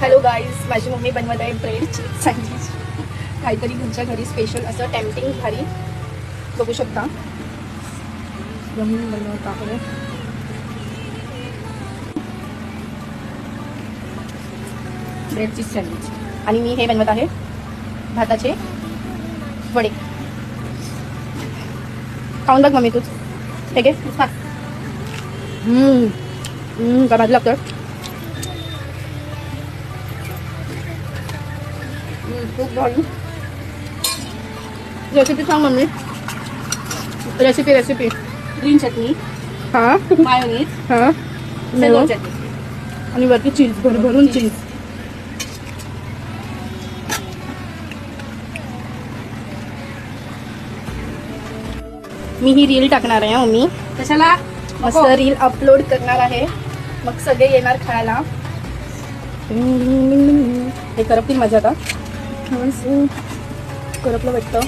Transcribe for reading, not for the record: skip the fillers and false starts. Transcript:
Hello guys, माझी mummy बनवत आहे ब्रेड चीज सँडविच. काहीतरी तुमच्या घरी स्पेशल असं टेम्पटिंग भारी बघू शकता. यम्मी बनवत आहे. Bread cheese sandwich. आणि मी हे बनवत आहे भाताचे वडे. खाऊन बघ मम्मी तूच. ठीक आहे, खा. का भाजी लागतं. खूप भारी. रेसिपी सांग मम्मी. रेसिपी ग्रीन चटणी, हां, मायोनीज, हां, मेलो चटणी आणि वरती चीज भरून चीज. मी ही रील टाकणार आहे मम्मी. कशाला मस्त रील अपलोड करणार आहे. मग सगळे येणार खायला. हे करपतील माझ्या आता. करपलं वाटतं.